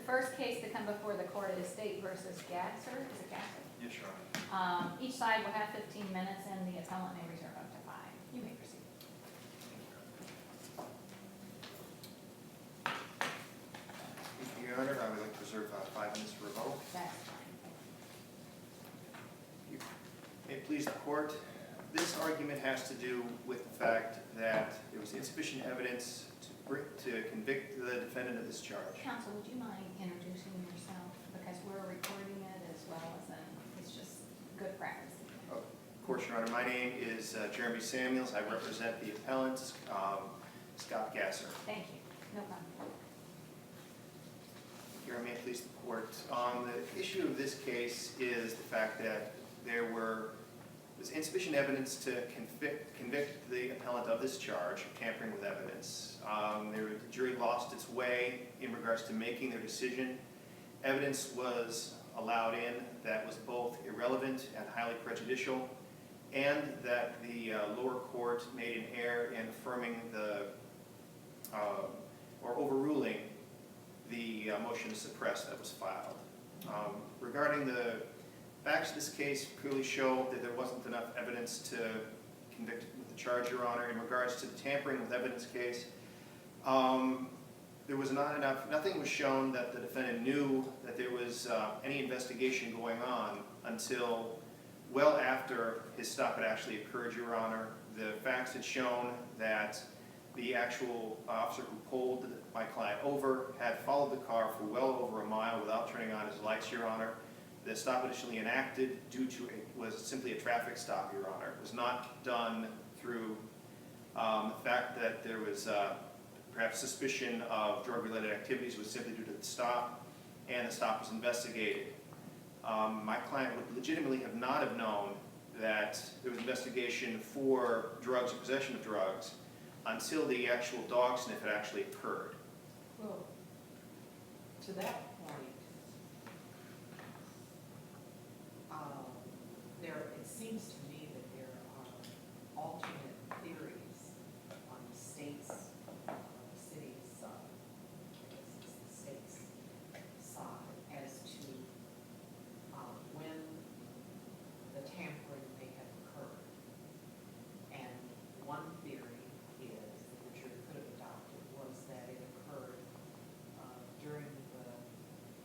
The first case to come before the court is State versus Gasser. Is it Gasser? Yes, Your Honor. Each side will have 15 minutes, and the appellant may reserve up to 5. You may proceed. Thank you, Your Honor. I would like to reserve 5 minutes for rebuttal. That's fine. May it please the court, this argument has to do with the fact that there was insufficient evidence to convict the defendant of this charge. Counsel, would you mind introducing yourself? Because we're recording it as well as it's just good practice. Of course, Your Honor. My name is Jeremy Samuels. I represent the appellant, Scott Gasser. Thank you. No problem. Your Honor, may it please the court. The issue of this case is the fact that there was insufficient evidence to convict the appellant of this charge of tampering with evidence. The jury lost its way in regards to making their decision. Evidence was allowed in that was both irrelevant and highly prejudicial, and that the lower court made an error in affirming or overruling the motion to suppress that was filed. Regarding the facts of this case, clearly show that there wasn't enough evidence to convict with the charge, Your Honor. In regards to the tampering with evidence case, there was not enough, nothing was shown that the defendant knew that there was any investigation going on until well after his stop had actually occurred, Your Honor. The facts had shown that the actual officer who pulled my client over had followed the car for well over a mile without turning on his lights, Your Honor. The stop initially enacted was simply a traffic stop, Your Honor. It was not done through the fact that there was perhaps suspicion of drug-related activities. It was simply due to the stop, and the stop was investigated. My client would legitimately not have known that there was investigation for drugs or possession of drugs until the actual dog sniff had actually occurred. Well, to that point, it seems to me that there are alternate theories on the state's, city's side, I guess it's the state's side, as to when the tampering may have occurred. And one theory is, that the jury could have adopted, was that it occurred during the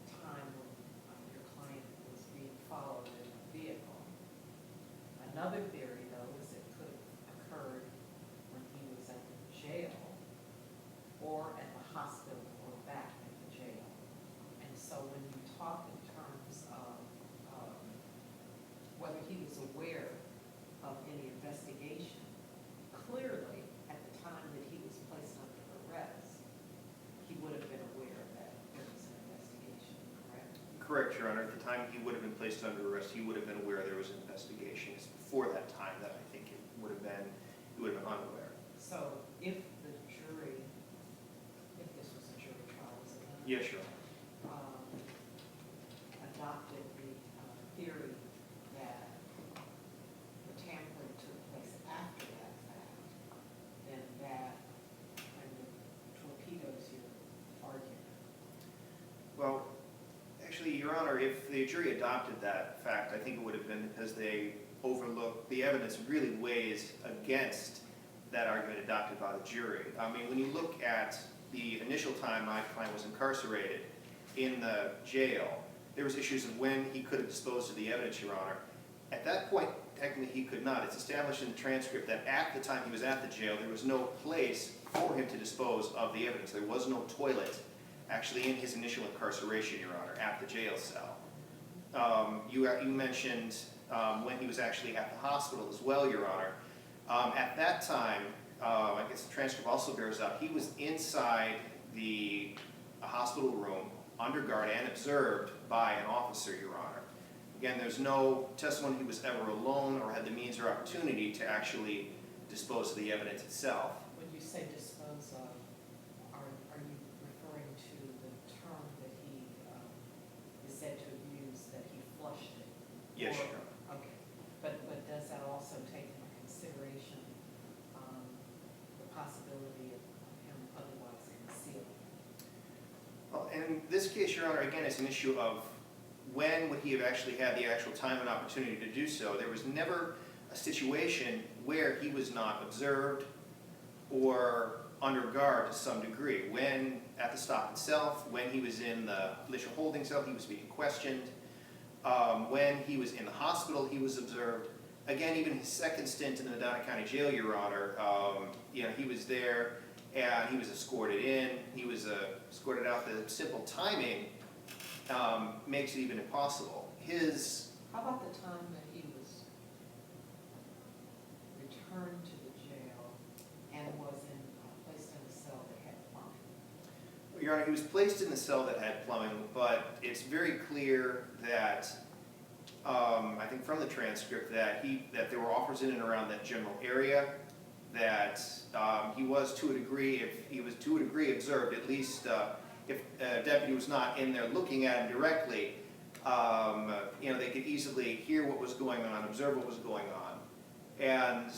time when your client was being followed in a vehicle. Another theory, though, is it could have occurred when he was at the jail or at the hospital or back at the jail. And so when you talk in terms of whether he was aware of any investigation, clearly at the time that he was placed under arrest, he would have been aware that there was an investigation, correct? Correct, Your Honor. At the time he would have been placed under arrest, he would have been aware there was an investigation. It's before that time that I think he would have been unaware. So if the jury, if this was a jury trial, was it not? Yes, Your Honor. Adopted the theory that the tampering took place after that fact, then that kind of torpedoes your argument. Well, actually, Your Honor, if the jury adopted that fact, I think it would have been because they overlooked the evidence really weighs against that argument adopted by the jury. I mean, when you look at the initial time my client was incarcerated in the jail, there was issues of when he could have disposed of the evidence, Your Honor. At that point, technically he could not. It's established in the transcript that at the time he was at the jail, there was no place for him to dispose of the evidence. There was no toilet actually in his initial incarceration, Your Honor, at the jail cell. You mentioned when he was actually at the hospital as well, Your Honor. At that time, I guess the transcript also bears out, he was inside the hospital room, under guard and observed by an officer, Your Honor. Again, there's no testimony he was ever alone or had the means or opportunity to actually dispose of the evidence itself. When you say dispose of, are you referring to the term that he is said to have used, that he flushed it? Yes, Or- Your Honor. Okay, but does that also take into consideration the possibility of him otherwise concealing? Well, and in this case, Your Honor, again, it's an issue of when would he have actually had the actual time and opportunity to do so. There was never a situation where he was not observed or under guard to some degree. When at the stop itself, when he was in the initial holding cell, he was being questioned. When he was in the hospital, he was observed. Again, even his second stint in the Medina County Jail, Your Honor, he was there and he was escorted in. He was escorted out. The simple timing makes it even impossible. How about the time that he was returned to the jail and was placed in a cell that had plumbing? Your Honor, he was placed in the cell that had plumbing, but it's very clear that, I think from the transcript, that there were offers in and around that general area, that he was to a degree, if he was to a degree observed, at least if a deputy was not in there looking at him directly, they could easily hear what was going on, observe what was going on. And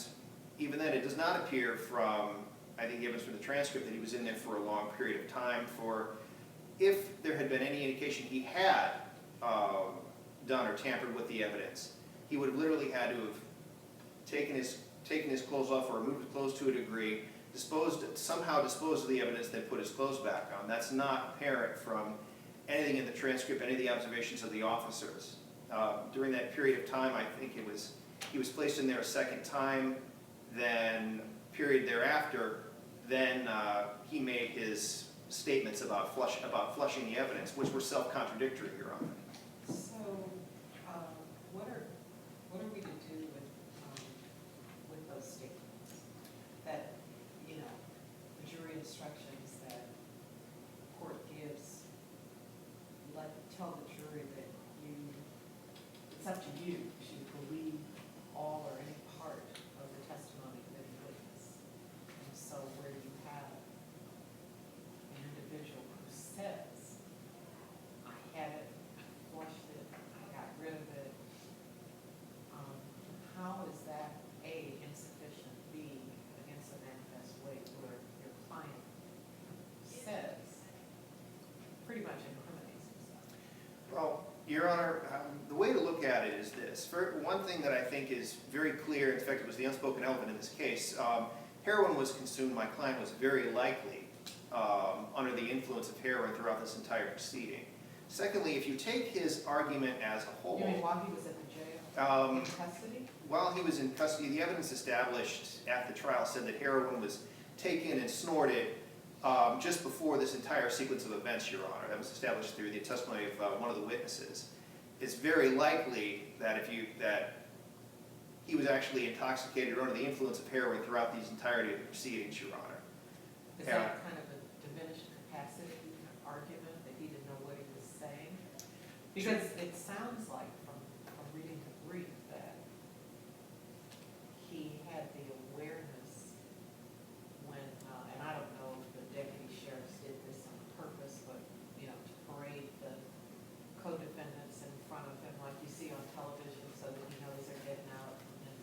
even then, it does not appear from, I think, evidence from the transcript that he was in there for a long period of time. For if there had been any indication he had done or tampered with the evidence, he would have literally had to have taken his clothes off or removed his clothes to a degree, somehow disposed of the evidence, then put his clothes back on. That's not apparent from anything in the transcript, any of the observations of the officers. During that period of time, I think he was placed in there a second time, then period thereafter, then he made his statements about flushing the evidence, which were self-contradictory, Your Honor. So, what are we to do with those statements? That, the jury instructions that court gives, tell the jury that it's up to you to believe all or any part of the testimony of any witness. And so where you have an individual who says, I had it, I flushed it, I got rid of it, how is that A, insufficient, B, against the manifest weight, where your client says pretty much incriminates himself? Well, Your Honor, the way to look at it is this. For one thing that I think is very clear, in fact it was the unspoken element in this case, heroin was consumed. My client was very likely under the influence of heroin throughout this entire proceeding. Secondly, if you take his argument as a whole... You mean while he was at the jail? In custody? While he was in custody, the evidence established at the trial said that heroin was taken and snorted just before this entire sequence of events, Your Honor. That was established through the testimony of one of the witnesses. It's very likely that he was actually intoxicated or under the influence of heroin throughout the entirety of the proceedings, Your Honor. Is that kind of a diminished capacity argument, that he didn't know what he was saying? Because it sounds like from reading the brief that he had the awareness when, and I don't know if the deputy sheriffs did this on purpose, but, to parade the co-defendants in front of him like you see on television so that he knows they're getting out. And,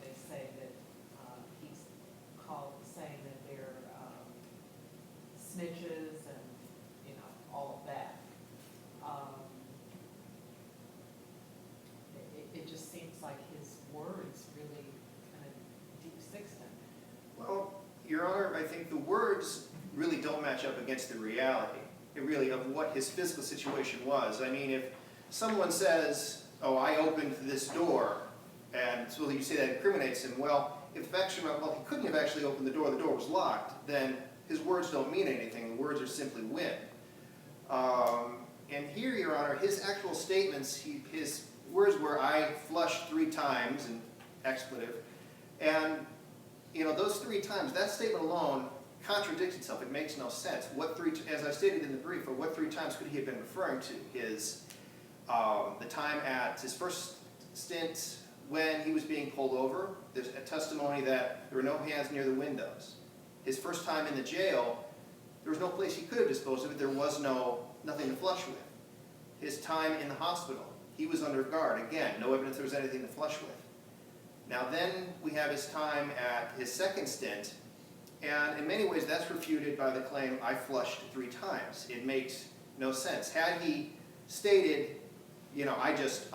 they say that he's saying that they're snitches and, all of that. It just seems like his words really kind of deep sixed him. Well, Your Honor, I think the words really don't match up against the reality, of what his physical situation was. I mean, if someone says, oh, I opened this door, and so you say that incriminates him, well, if the fact he couldn't have actually opened the door was locked, then his words don't mean anything. The words are simply wind. And here, Your Honor, his actual statements, his words were, I flushed 3 times, an expletive, and, those 3 times, that statement alone contradicts itself. It makes no sense. As I stated in the brief, what 3 times could he have been referring to? The time at his first stint when he was being pulled over. There's a testimony that there were no hands near the windows. His first time in the jail, there was no place he could have disposed of it. There was nothing to flush with. His time in the hospital, he was under guard. Again, no evidence there was anything to flush with. Now then we have his time at his second stint And in many ways, that's refuted by the claim, I flushed 3 times. It makes no sense. Had he stated, you know, I just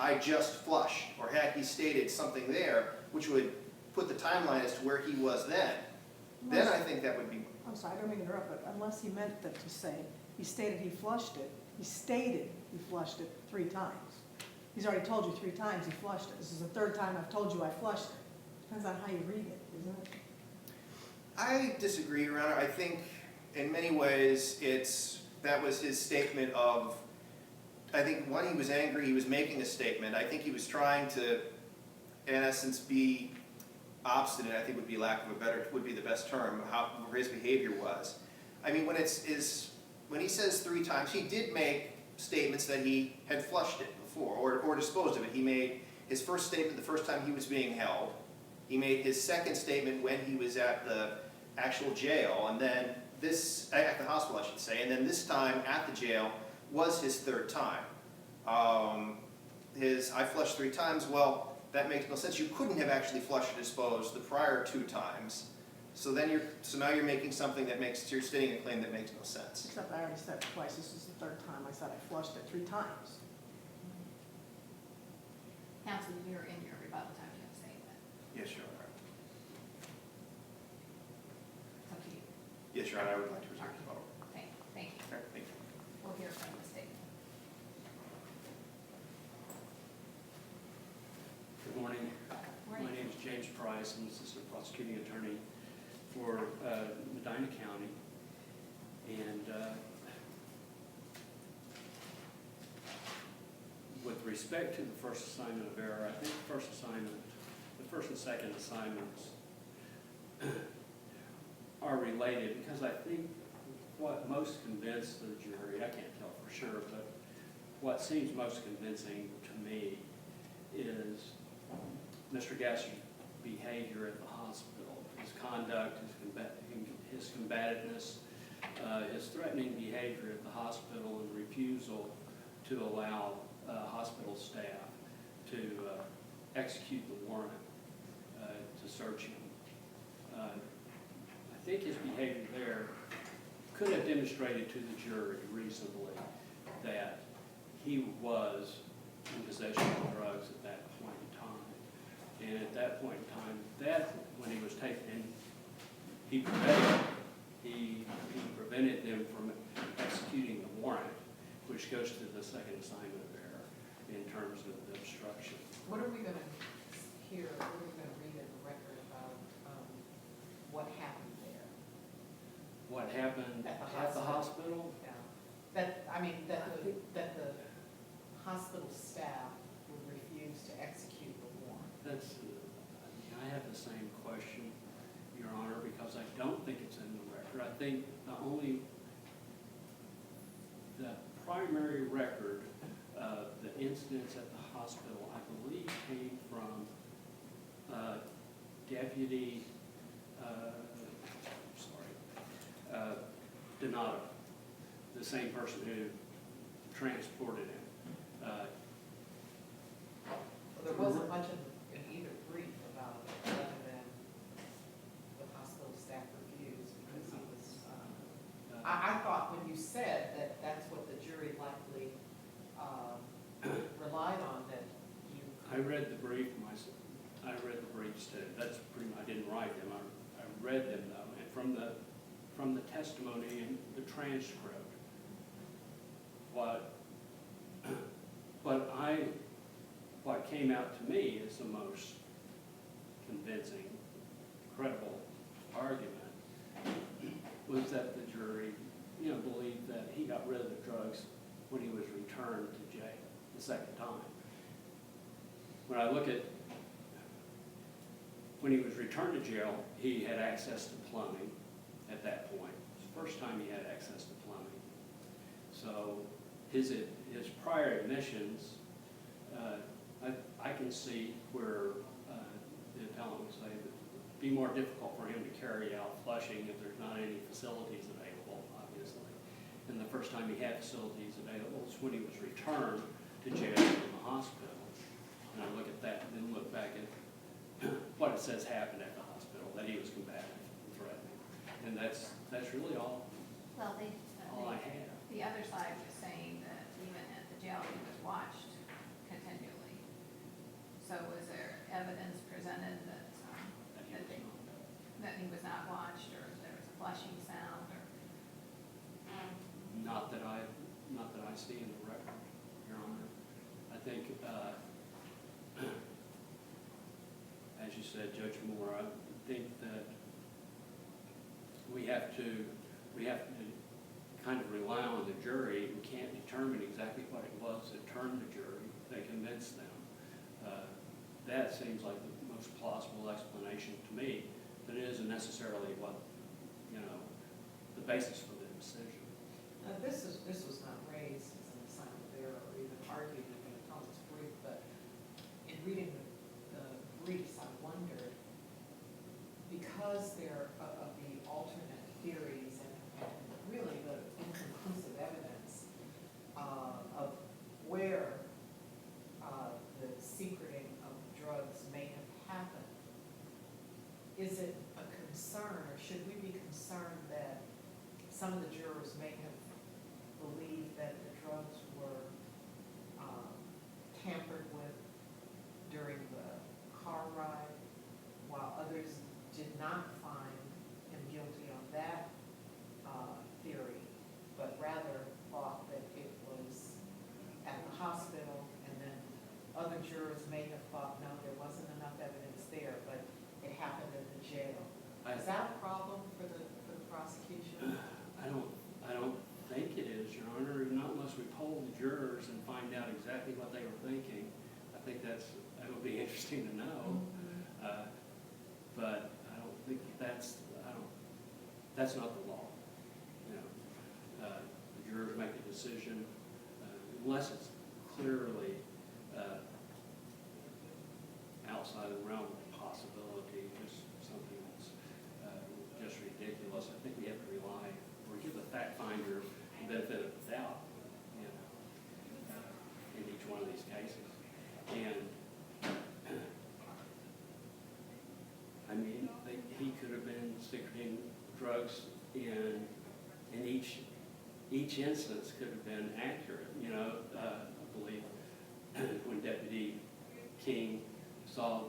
flushed, or had he stated something there, which would put the timeline as to where he was then I think that would be. I'm sorry, I don't mean to interrupt, but unless he meant that to say, he stated he flushed it, he stated he flushed it 3 times. He's already told you 3 times he flushed it. This is the 3rd time I've told you I flushed it. Depends on how you read it, isn't it? I disagree, Your Honor. I think in many ways that was his statement of, I think when he was angry, he was making a statement. I think he was trying to, in essence, be obstinate, I think would be the best term, how his behavior was. I mean, when he says 3 times, he did make statements that he had flushed it before, or disposed of it. He made his first statement the first time he was being held. He made his second statement when he was at the actual jail, and then at the hospital, I should say, and then this time at the jail was his 3rd time. I flushed 3 times, well, that makes no sense. You couldn't have actually flushed or disposed the prior 2 times. So now you're making something you're stating a claim that makes no sense. Except I already said it twice. This is the 3rd time I said I flushed it 3 times. Counsel, you're in your rebuttal time to say that. Yes, Your Honor. It's up to you. Yes, Your Honor, I would like to reserve the vote. Thank you. Okay, thank you. We'll hear from the state. Good morning. Morning. My name is James Price. I'm Assistant Prosecuting Attorney for Medina County. And with respect to the first assignment of error, I think the first and second assignments are related, because I think what most convinced the jury, I can't tell for sure, but what seems most convincing to me is Mr. Gasser's behavior at the hospital, his conduct, his combativeness, his threatening behavior at the hospital, and refusal to allow hospital staff to execute the warrant to search him. I think his behavior there could have demonstrated to the jury reasonably that he was in possession of drugs at that point in time. And at that point in time, when he was taken in, he prevented them from executing the warrant, which goes to the second assignment of error in terms of the obstruction. What are we gonna hear, what are we gonna read in the record about, what happened there? What happened At the hospital? Yeah, that the hospital staff would refuse to execute the warrant. I have the same question, Your Honor, because I don't think it's in the record. I think the primary record of the incidents at the hospital, I believe, came from Deputy Donato, the same person who transported him. There wasn't much in either brief about it, other than the hospital staff refused, because he was, I thought when you said that that's what the jury likely relied on, that you. I read the brief myself. I read the briefs too. That's pretty much, I didn't write them. I read them though, and from the testimony and the transcript, what came out to me as the most convincing, credible argument was that the jury, believed that he got rid of the drugs when he was returned to jail the second time. When I look at when he was returned to jail, he had access to plumbing at that point. It was the first time he had access to plumbing. So his prior admissions, I can see where the appellant would say that it would be more difficult for him to carry out flushing if there's not any facilities available, obviously. And the first time he had facilities available was when he was returned to jail from the hospital. And I look at that and then look back at what it says happened at the hospital, that he was combative and threatening. And that's really all Well, I have. the other side was saying that even at the jail, he was watched continually. So was there evidence presented that, That he that was they, not. that he was not watched, or there was a flushing sound, or? Not that I see in the record, Your Honor. I think, as you said, Judge Moore, I think that we have to kind of rely on the jury. We can't determine exactly what it was that turned the jury. They convinced them. That seems like the most plausible explanation to me, but it isn't necessarily what, the basis for the decision. This was not raised as an assignment of error or even argued in the appellant's brief, but in reading the briefs, I wondered, because they're of the alternate theories and really the inconclusive evidence of where the secreting of drugs may have happened, is it a concern, or should we be concerned that some of the jurors may have believed that the drugs were tampered with during the car ride, while others did not find him guilty on that theory, but rather thought that it was at the hospital, and then other jurors may have thought, no, there wasn't enough evidence there, but it happened at the jail. Is that a problem for the prosecution? I don't think it is, Your Honor, not unless we poll the jurors and find out exactly what they were thinking. I think that would be interesting to know. But I don't think that's not the law. The jurors make a decision unless it's clearly outside the realm of possibility, just something that's just ridiculous. I think we have to rely or give the fact finder the benefit of the doubt, in each one of these cases. And I mean, he could have been secreting drugs in each instance could have been accurate. I believe when Deputy King saw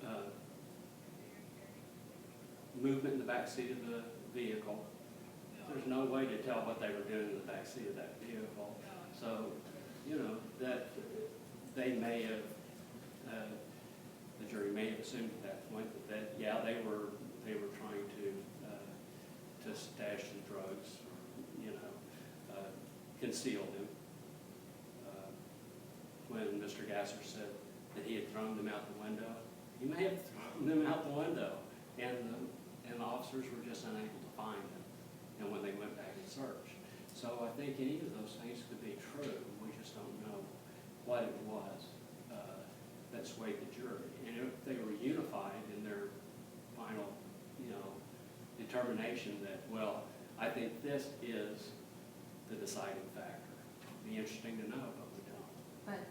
the movement in the back seat of the vehicle, there's no way to tell what they were doing in the back seat of that vehicle. So, that they may have, the jury may have assumed at that point that yeah, they were trying to stash the drugs, conceal them. When Mr. Gasser said that he had thrown them out the window, he may have thrown them out the window, and the officers were just unable to find them. And when they went back and searched, so I think any of those things could be true. We just don't know what it was that swayed the jury, and if they were unified in their final, determination that, well, I think this is the deciding factor. It'd be interesting to know, but we don't. But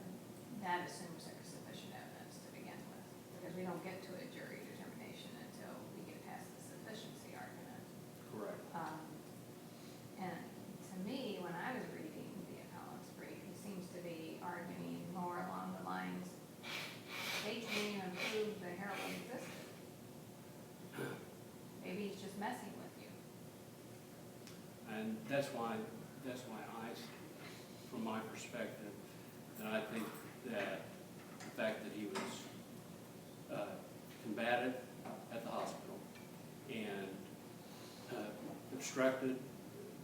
that assumes there's sufficient evidence to begin with, because we don't get to a jury determination until we get past the sufficiency argument. Correct. And to me, when I was reading the appellant's brief, he seems to be arguing more along the lines, they can't even prove the heroin existed. Maybe he's just messing with you. And that's why from my perspective, and I think that the fact that he was combative at the hospital and obstructed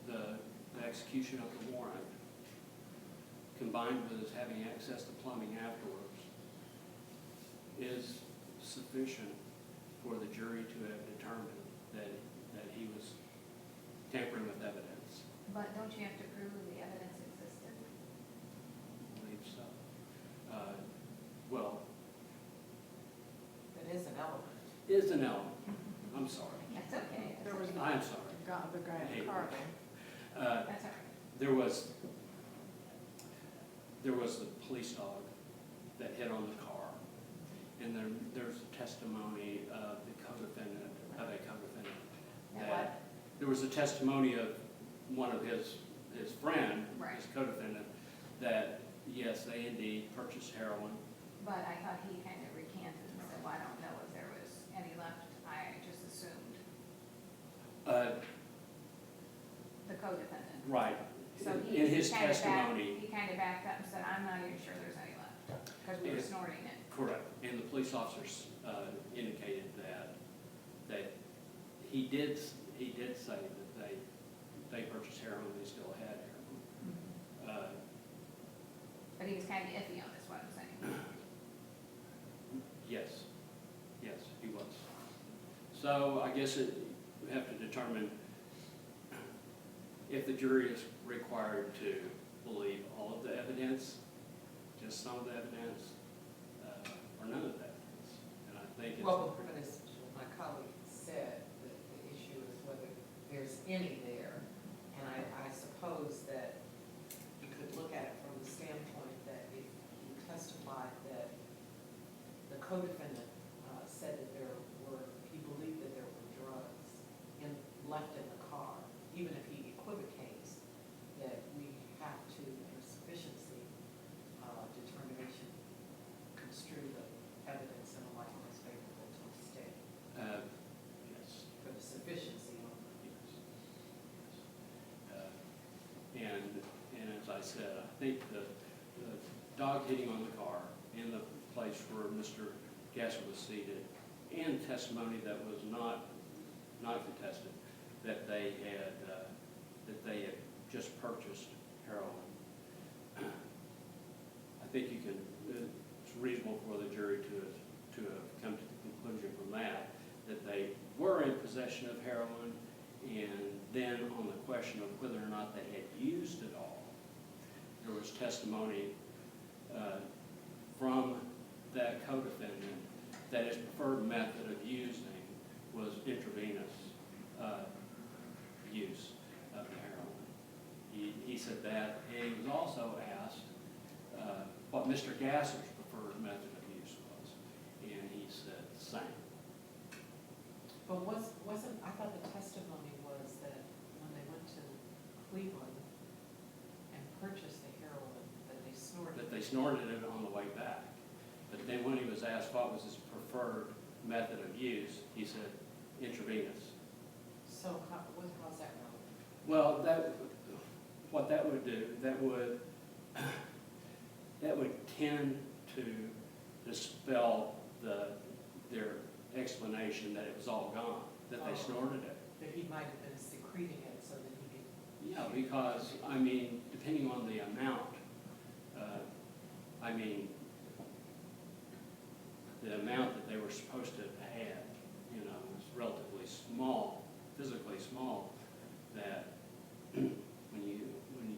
the execution of the warrant, combined with his having access to plumbing afterwards, is sufficient for the jury to have determined that he was tampering with evidence. But don't you have to prove the evidence existed? I believe so. Well, That is an element. is an element. I'm sorry. That's okay. There was the I'm sorry. guy in the car there. That's all right. There was the police dog that hit on the car, and there's testimony of a co-defendant Now that there was a testimony of one of his friend, Right. his co-defendant, that yes, they indeed purchased heroin. But I thought he kind of recanted and said, well, I don't know if there was any left, I just assumed, the co-defendant. Right. So In his kind of testimony. He kind of backed up and said, I'm not even sure there's any left, because we were Yeah. snorting it. Correct. And the police officers indicated that he did say that they purchased heroin, they still had heroin. But he was kind of iffy on this, what I'm saying. Yes, he was. So I guess we have to determine if the jury is required to believe all of the evidence, just some of the evidence, or none of the evidence. And I think it's. Well, as my colleague said, the issue is whether there's any there. And I suppose that you could look at it from the standpoint that if he testified that the co-defendant said that he believed that there were drugs left in the car, even if he equivocates, that we have to, in a sufficiency determination, construe the evidence in a light most favorable to the state Yes. for the sufficiency of And as I said, I think the dog hitting on the car in the place where Mr. Gasser was seated, and testimony that was not contested, that they had just purchased heroin. I think it's reasonable for the jury to have come to the conclusion from that they were in possession of heroin, and then on the question of whether or not they had used it all, there was testimony from that co-defendant that his preferred method of using was intravenous use of the heroin. He said that, and he was also asked what Mr. Gasser's preferred method of use was, and he said the same. But I thought the testimony was that when they went to Cleveland and purchased the heroin, that they snorted it. That they snorted it on the way back. But then when he was asked what was his preferred method of use, he said intravenous. So how's that relevant? Well, what that would do, that would tend to dispel their explanation that it was all gone, that they snorted it. That he might have been secreting it so that he could. Yeah, because, I mean, depending on the amount, the amount that they were supposed to have had, was relatively small, physically small, that when you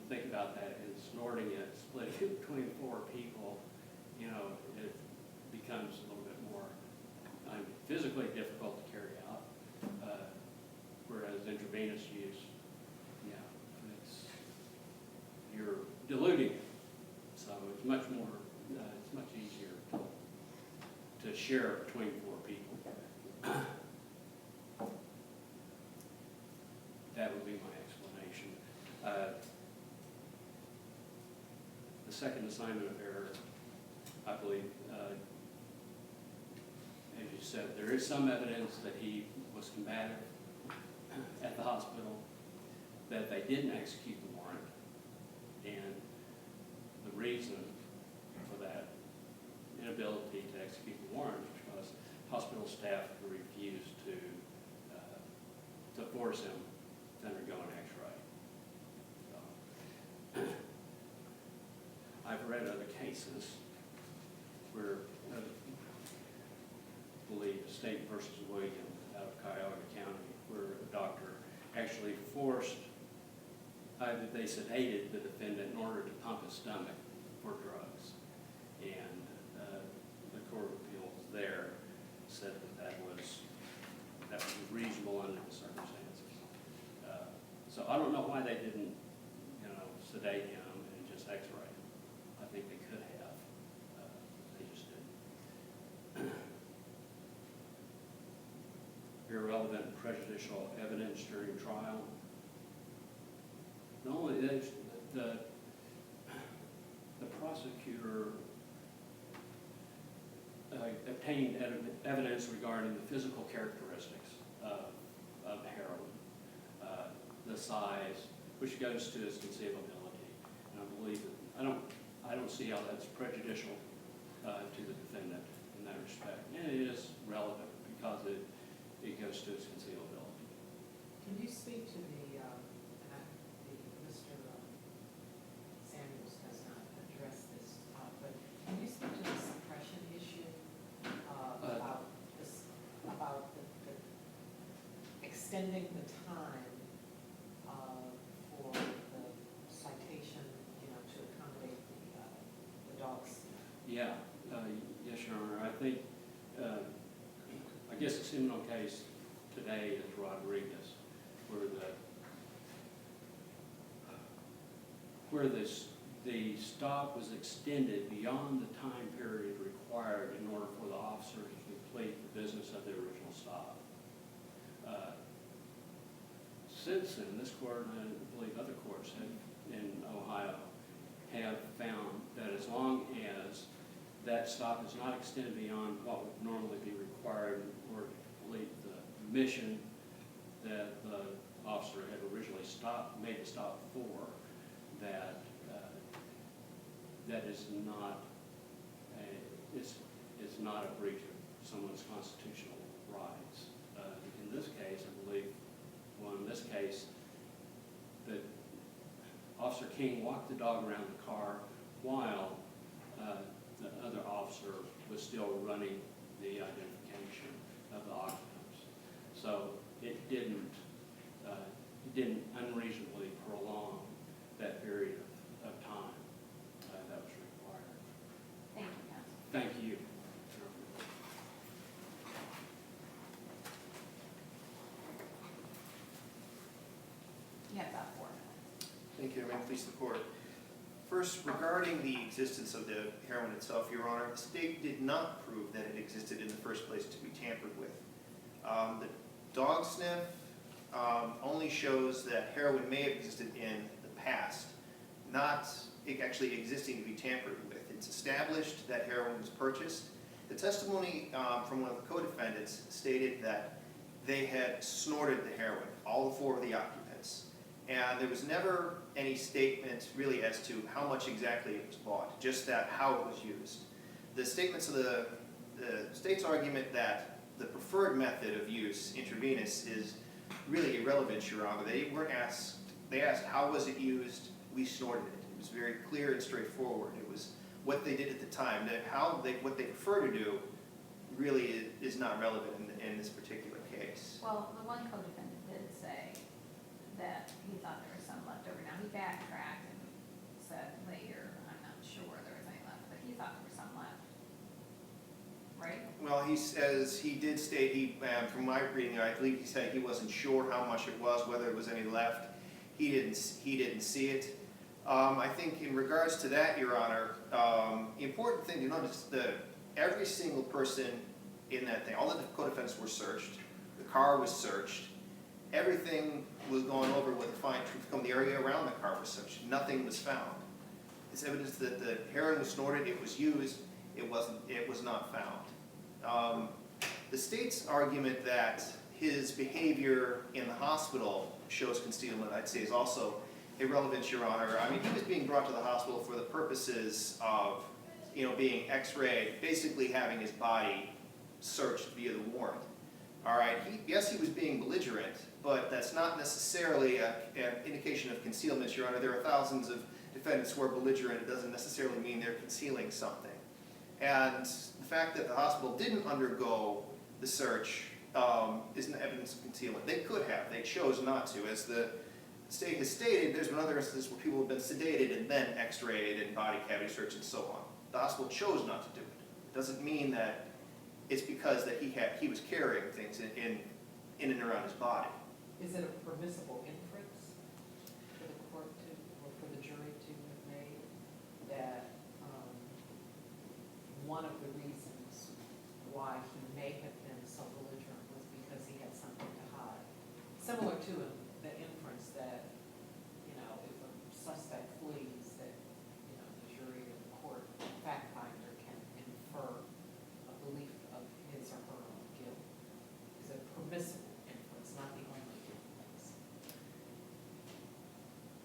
think about that and snorting it, splitting it between 4 people, it becomes a little bit more physically difficult to carry out, whereas intravenous use, you're diluting it, so it's much more, it's much easier to share between 4 people. That would be my explanation. The second assignment of error, I believe, as you said, there is some evidence that he was combative at the hospital, that they didn't execute the warrant, and the reason for that inability to execute the warrant was because hospital staff refused to force him to undergo an X-ray. So, I've read other cases where, I believe, State versus Williams out of Cuyahoga County, where a doctor actually forced, they sedated the defendant in order to pump his stomach for drugs. And the Court of Appeals there said that was reasonable under the circumstances. So I don't know why they didn't, sedate him and just X-ray him. I think they could have. They just didn't. irrelevant and prejudicial evidence during trial. No, the prosecutor obtained evidence regarding the physical characteristics of heroin, the size, which goes to its conceivability. And I believe that, I don't see how that's prejudicial to the defendant in that respect. And it is relevant because it goes to its concealability. Can you speak to Mr. Samuels has not addressed this, but can you speak to the suppression issue about the extending the time for the citation, to accommodate the dogs? Yeah, yes, Your Honor. I think, I guess the seminal case today is Rodriguez, where the stop was extended beyond the time period required in order for the officer to complete the business of the original stop. Since then, this court, and I believe other courts in Ohio, have found that as long as that stop is not extended beyond what would normally be required in order to complete the mission that the officer had originally made the stop for, that that is not a breach of someone's constitutional rights. In this case, I believe, in this case, that Officer King walked the dog around the car while the other officer was still running the identification of the occupants. So it didn't unreasonably prolong that period of time that was required. Thank you, counsel. Thank you. You have about 4 minutes. Thank you, and please the court. First, regarding the existence of the heroin itself, Your Honor, the state did not prove that it existed in the first place to be tampered with. The dog sniff only shows that heroin may have existed in the past, not it actually existing to be tampered with. It's established that heroin was purchased. The testimony from one of the co-defendants stated that they had snorted the heroin, all 4 of the occupants. And there was never any statement really as to how much exactly it was bought, just that how it was used. The statements of the state's argument that the preferred method of use, intravenous, is really irrelevant, Your Honor. They asked how was it used, we snorted it. It was very clear and straightforward. It was what they did at the time. What they prefer to do really is not relevant in this particular case. Well, the one co-defendant did say that he thought there was some left over. Now, he backtracked and said later, I'm not sure there was any left, but he thought there was some left. Right? Well, he did state, from my reading, I believe he said he wasn't sure how much it was, whether there was any left. He didn't see it. I think in regards to that, Your Honor, the important thing to notice is that every single person in that thing, all the co-defendants were searched, the car was searched, everything was gone over with a fine-tooth comb. The area around the car was searched. Nothing was found. It's evidence that the heroin was snorted, it was used, it was not found. The state's argument that his behavior in the hospital shows concealment, I'd say, is also irrelevant, Your Honor. I mean, he was being brought to the hospital for the purposes of, being x-rayed, basically having his body searched via the warrant. All right, yes, he was being belligerent, but that's not necessarily an indication of concealment, Your Honor. There are thousands of defendants who are belligerent. It doesn't necessarily mean they're concealing something. And the fact that the hospital didn't undergo the search isn't evidence of concealment. They could have. They chose not to. As the state has stated, there's been other instances where people have been sedated and then x-rayed and body cavity searched and so on. The hospital chose not to do it. It doesn't mean that it's because that he was carrying things in and around his body. Is it a permissible inference for the court to, or for the jury to have made that one of the reasons why he may have been so belligerent was because he had some similar to the inference that, you know, if a suspect flees, that, you know, the jury or the court fact finder can infer a belief of his or her own guilt. Is a permissible inference, not the only inference.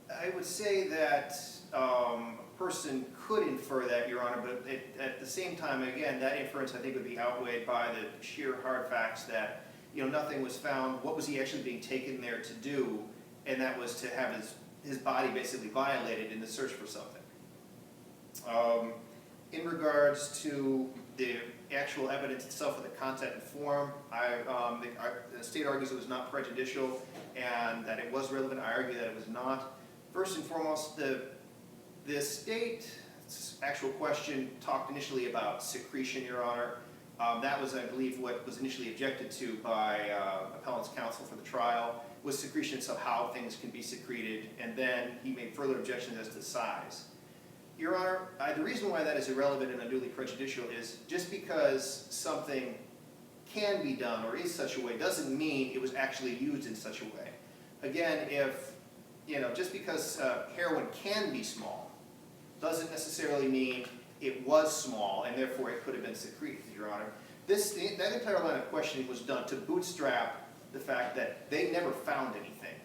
I would say that a person could infer that, Your Honor, but at the same time, again, that inference I think would be outweighed by the sheer hard facts that, you know, nothing was found. What was he actually being taken there to do? And that was to have his body basically violated in the search for something. In regards to the actual evidence itself, or the content and form, the state argues it was not prejudicial and that it was relevant. I argue that it was not. First and foremost, the state's actual question talked initially about secretion, Your Honor. That was, I believe, what was initially objected to by appellant's counsel for the trial, was secretion, so how things can be secreted, and then he made further objections as to size. Your Honor, the reason why that is irrelevant and unduly prejudicial is just because something can be done or is such a way doesn't mean it was actually used in such a way. Again, if, you know, just because heroin can be small doesn't necessarily mean it was small and therefore it could have been secreted, Your Honor. That entire line of questioning was done to bootstrap the fact that they never found anything.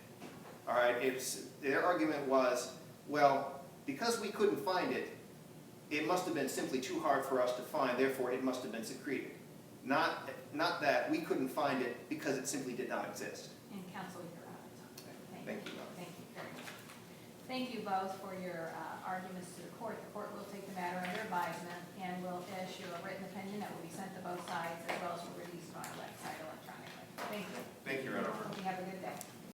All right, their argument was, well, because we couldn't find it, it must have been simply too hard for us to find, therefore it must have been secreted. Not that we couldn't find it because it simply did not exist. And counsel, you're out of time. Thank you. Thank you very much. Thank you both for your arguments to the court. The court will take the matter under advisement and will issue a written opinion that will be sent to both sides as well as will release on our website electronically. Thank you. Thank you, Your Honor. Hope you have a good day.